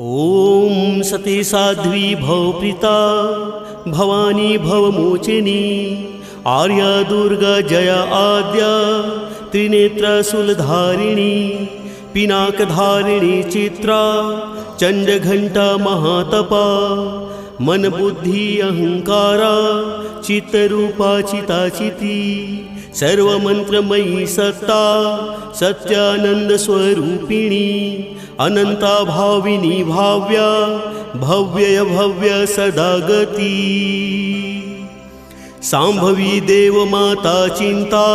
ओम सती साध्वी भवप्रीता भवानी भवमोचिनी आर्या दुर्गा जया आद्या त्रिनेत्र शूलधारिणी पिनाकधारिणी चित्रा चंडघंटा महातपा मन बुद्धि अहंकारा चित्तरूपा चिताचिती सर्वमंत्रमयी सत्ता सत्यानंद स्वरूपिणी अनंता भाविनी भाव्या भव्य भव्य सदा गती सांभवी देव माता चिंता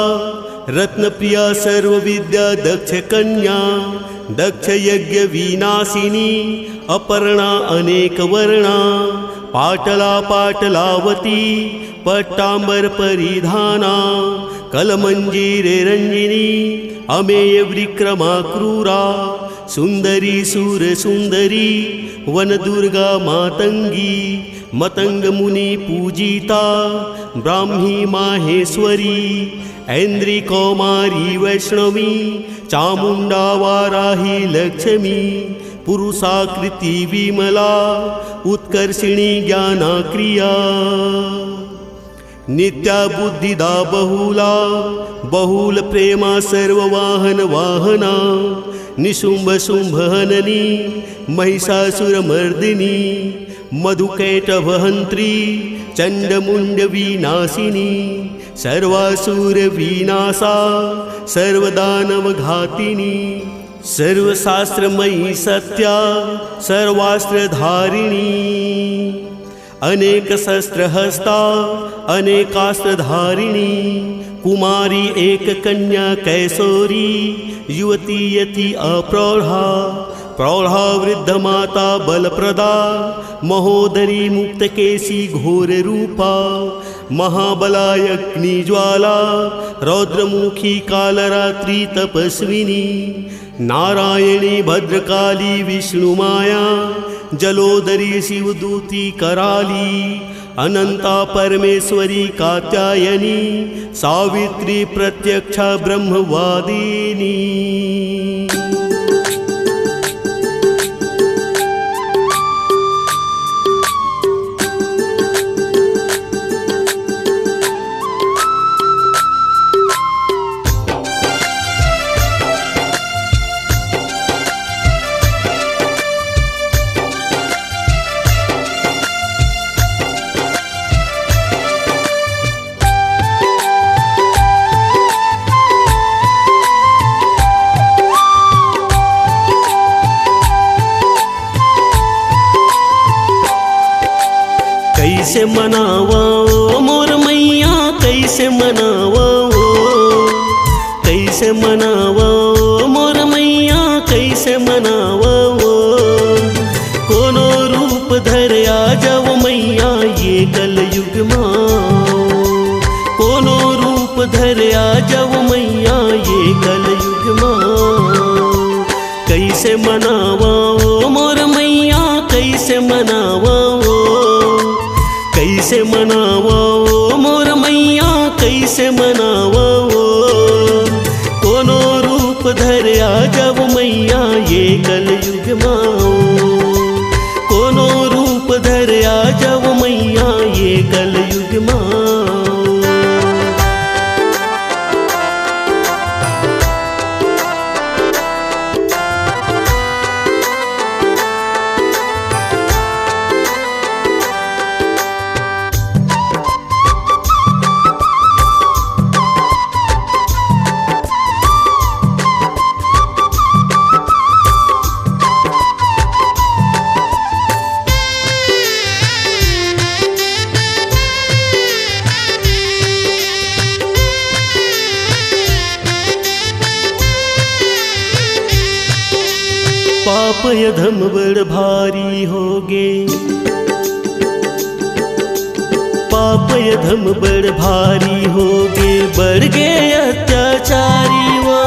रत्नप्रिया सर्वविद्या दक्ष कन्या दक्ष यज्ञ विनाशिनी अपर्णा अनेक वर्णा पाटला पाटलावती पट्टांबर परिधाना कलमंजीरे रंजिनी अमेय विक्रमा क्रूरा सुंदरी सूर सुंदरी वन दुर्गा मातंगी मतंग मुनि पूजिता ब्राह्मी माहेश्वरी ऐन्द्री कौमारी वैष्णवी चामुंडा वाराही लक्ष्मी पुरुषाकृति विमला उत्कर्षिणी ज्ञाना क्रिया नित्या बुद्धिदा बहुला बहुल प्रेमा सर्ववाहन वाहना निशुंभ शुंभहननी महिषासुरमर्दिनी मधुकैटभहंत्री चंडमुंड विनाशिनी सर्वासुर विनाशा सर्वदानव घातिनी सर्वशास्त्रमयी सत्या सर्वास्त्रधारिणी अनेक शस्त्रहस्ता अनेकास्त्रधारिणी कुमारी एक कन्या कैशोरी युवती यति अप्रौढ़ा प्रौढ़ा वृद्ध माता बलप्रदा महोदरी मुक्तकेशी घोर रूपा महाबलायग्नि ज्वाला रौद्रमुखी कालरात्रि तपस्विनी नारायणी भद्रकाली विष्णुमाया जलोदरी शिवदूती कराली अनंता परमेश्वरी कात्यायनी सावित्री प्रत्यक्षा ब्रह्मवादिनी कैसे मनावा ओ मोर मैया कैसे मनावा ओ कैसे मनावा ओ मोर मैया कैसे मनावा ओ कोनो रूप धर आ जाओ मैया ये कलयुग माँ कोनो रूप धर आ जाओ मैया ये कलयुग माँ कैसे मनावा ओ मोर मैया कैसे मनावा कैसे मनावा ओ मोर मैया कैसे मनावा ओ कोनो रूप धर आ जाओ मैया ये कलयुग माँ कोनो रूप धर आ जाओ मैया ये कलयुग माँ पाप यधम बड़ भारी होगे पाप यधम बड़ भारी होगे बढ़ गे अत्याचारी वो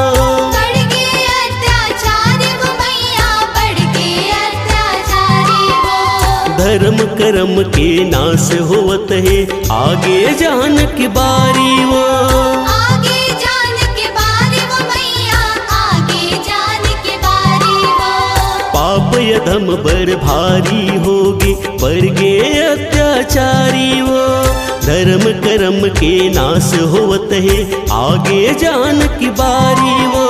धर्म कर्म के नाश होवत है आगे जान की बारी वो दम बर भारी होगे पर गे अत्याचारी वो। धर्म कर्म के नाश होवत है आगे जान की बारी वो।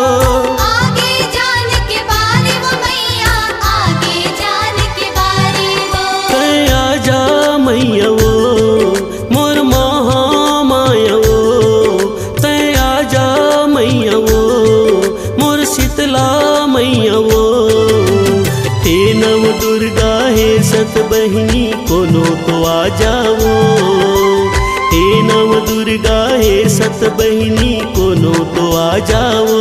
आगे जान के बारी वो मैया, आगे जान के बारी वो। तया जा मैया वो मोर महामाया वो। तया जा मैया वो मोर शीतला मैया वो। हे नव दुर्गा हे सत बहिनी कोनो तो आ जाओ। हे नव दुर्गा हे सत बहिनी कोनो तो आ जाओ।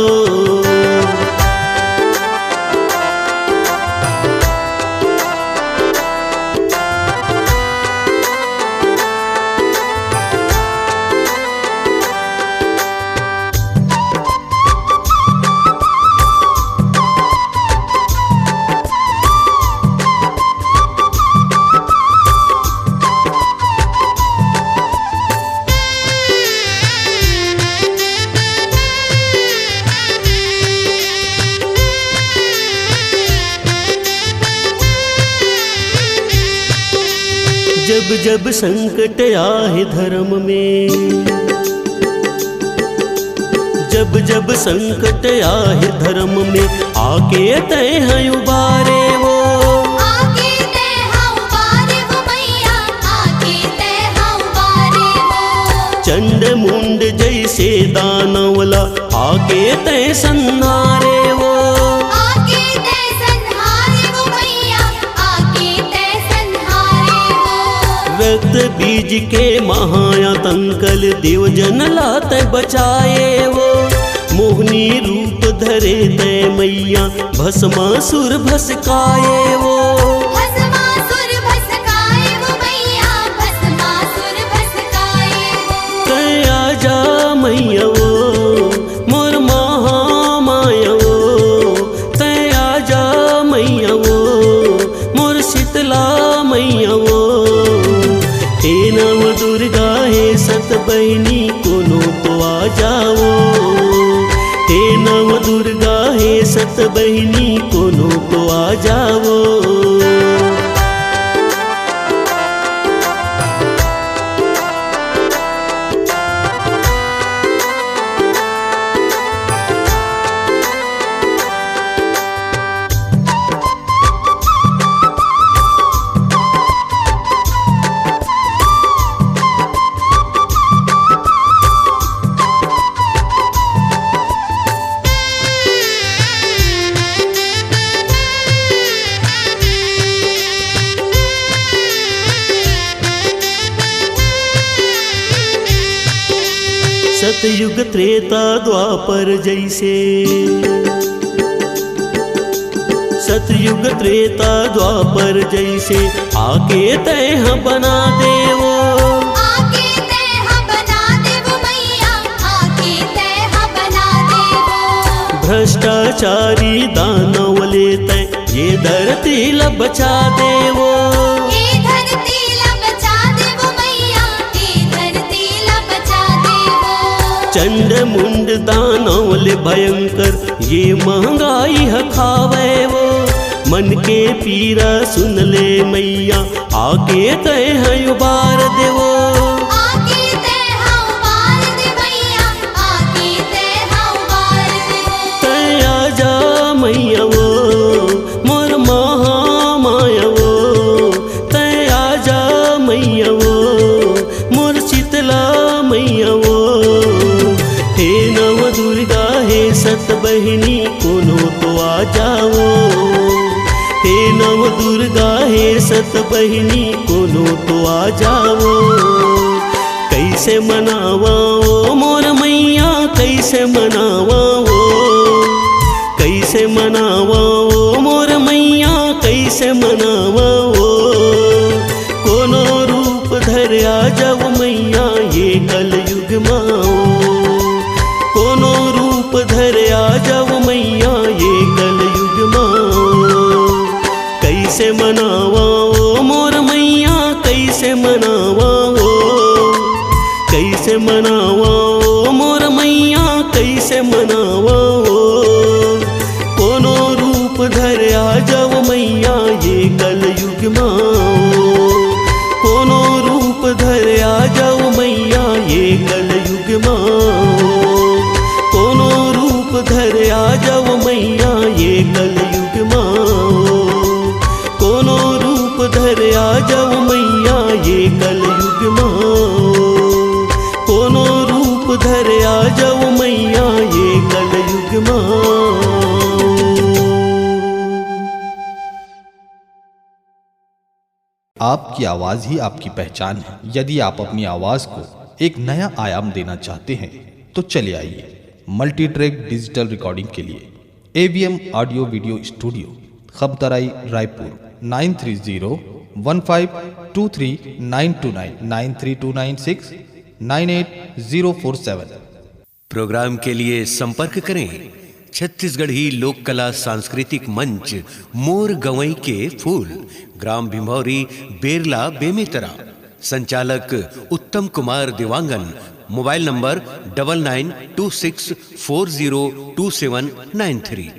जब जब संकट आए धर्म में, जब जब संकट आए धर्म में आके तय हैं उबारे वो। आके तय हैं उबारे वो मैया, आके तय हैं उबारे वो। चंड मुंड जैसे दानवला आके तय संहारे वो। आके तय संहारे वो मैया, आके तय संहारे वो। रक्त बीज के महायातंकल देव जन लात बचाए वो। मोहनी रूप धरे तय मैया भस्मासुर भस्काए वो। भस्मासुर भस्काए वो मैया, भस्मासुर भस्काए वो। तया जा मैया वो मोर महामाया वो। तया जा मैया वो मोर शीतला मैया वो। हे नव दुर्गा हे सत बहिनी कोनो तो आ जाओ। हे नव दुर्गा हे सत बहिनी कोनो तो आ जाओ। सतयुग त्रेता द्वापर जैसे, सतयुग त्रेता द्वापर जैसे आके तय हैं बना दे वो। आके तय हैं बना दे वो मैया, आके तय हैं बना दे वो। भ्रष्टाचारी दानवले तय ये धरती ला बचा दे वो। ये धरती ला बचा दे वो मैया, ये धरती ला बचा दे वो। चंड मुंड दानवले भयंकर ये महंगाई है खावे वो। मन के पीरा सुन ले मैया आके तय हैं उबार दे वो। आके तय हैं उबार दे मैया, आके तय हैं उबार दे वो। तया जा मैया वो मोर महामाया वो। तया जा मैया वो मोर शीतला मैया वो। हे नव दुर्गा हे सत बहिनी कोनो तो आ जाओ। हे नव दुर्गा हे सत बहिनी कोनो तो आ जाओ। कैसे मनावा ओ मोर मैया कैसे मनावा ओ। कैसे मनावा ओ मोर मैया कैसे मनावा ओ। कोनो रूप धर आ जाओ मैया ये कलयुग माओ। कोनो रूप धर आ जाओ मैया ये कलयुग माओ। कैसे मनावा ओ मोर मैया कैसे मनावा ओ। कैसे मनावा ओ मोर मैया कैसे मनावा ओ। कोनो रूप धर आ जाओ मैया आपकी आवाज़ ही आपकी पहचान है। यदि आप अपनी आवाज़ को एक नया आयाम देना चाहते हैं तो चले आइए मल्टी ट्रैक डिजिटल रिकॉर्डिंग के लिए AVM audio video studio, Khabtarai, Raipur 9301523929 9329698047। Program के लिए संपर्क करें छत्तीसगढ़ी लोक कला सांस्कृतिक मंच मोर गवई के फूल, ग्राम भिमौरी, बेरला, बेमेतरा। संचालक उत्तम कुमार दिवांगन। Mobile number 9926402793।